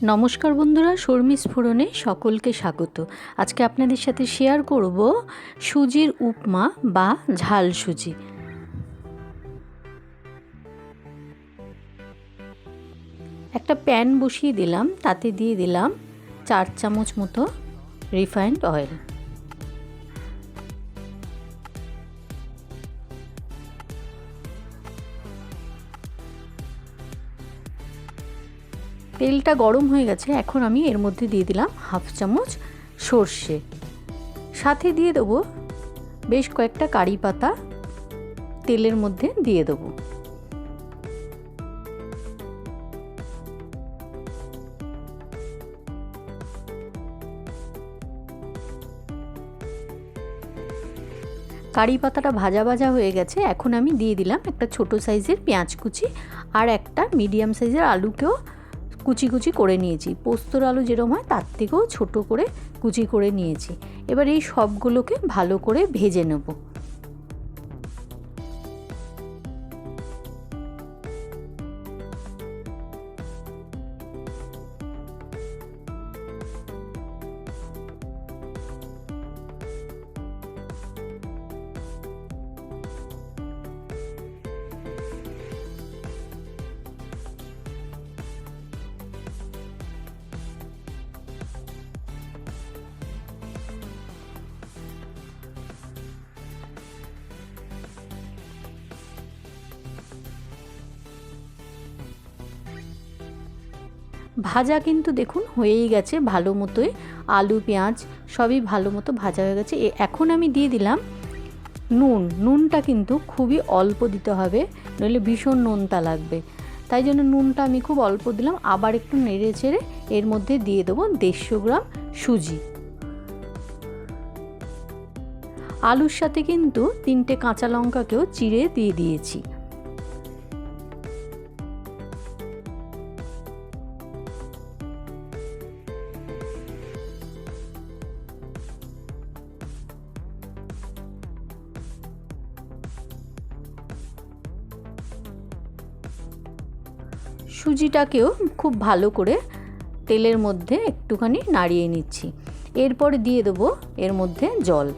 নমস্কার বন্ধুরা, শর্মিস ফোড়নে সকলকে স্বাগত। আজকে আপনাদের সাথে শেয়ার করব সুজির উপমা বা ঝাল সুজি। একটা প্যান বসিয়ে দিলাম, তাতে দিয়ে দিলাম 4 চামচ মতো রিফাইন্ড অয়েল। তেলটা গরম হয়ে গেছে, এখন আমি এর মধ্যে দিয়ে দিলাম হাফ চামচ সর্ষে, সাথে দিয়ে দেবো বেশ কয়েকটা কারিপাতা তেলের মধ্যে দিয়ে দেবো। কারি পাতাটা ভাজা ভাজা হয়ে গেছে, এখন আমি দিয়ে দিলাম একটা ছোট সাইজের পেঁয়াজ কুচি আর একটা মিডিয়াম সাইজের আলুকেও কুচি কুচি করে নিয়েছি। পোস্তর আলু যেরকম হয় তার থেকেও ছোট করে কুচি করে নিয়েছি। এবার এই সবগুলোকে ভালো করে ভেজে নেব। ভাজা কিন্তু দেখুন হয়েই গেছে ভালো মতোই, আলু পেঁয়াজ সবই ভালো মতো ভাজা হয়ে গেছে। এখন আমি দিয়ে দিলাম নুনটা কিন্তু খুবই অল্প দিতে হবে, নইলে ভীষণ নোনতা লাগবে। তাই জন্য নুনটা আমি খুব অল্প দিলাম। আবার একটু নেড়ে চেড়ে এর মধ্যে দিয়ে দেবো 150 গ্রাম সুজি। আলুর সাথে কিন্তু 3টে কাঁচা লঙ্কাকেও চিড়ে দিয়ে দিয়েছি। সুজিটাকেও খুব ভালো করে তেলের মধ্যে একটুখানি নাড়িয়ে নিচ্ছি। এরপরে দিয়ে দেবো এর মধ্যে জল।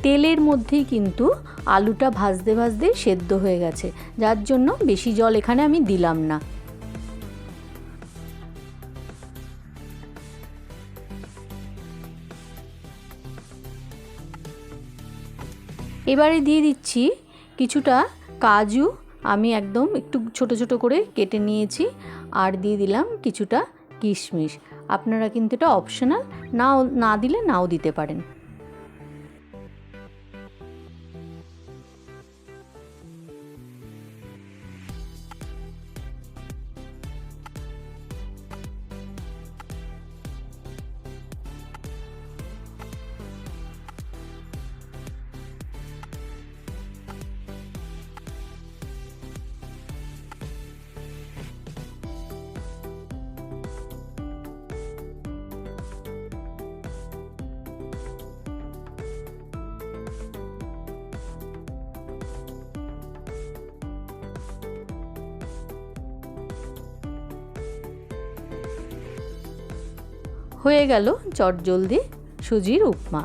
তেলের মধ্যেই কিন্তু আলুটা ভাজতে ভাজতে সেদ্ধ হয়ে গেছে, যার জন্য বেশি জল এখানে আমি দিলাম না। এবারে দিয়ে দিচ্ছি কিছুটা কাজু, আমি একদম একটু ছোট ছোট করে কেটে নিয়েছি, আর দিয়ে দিলাম কিছুটা কিশমিশ। আপনারা কিন্তু এটা অপশনাল, না দিলে নাও দিতে পারেন। হয়ে গেল চটজলদি সুজির উপমা।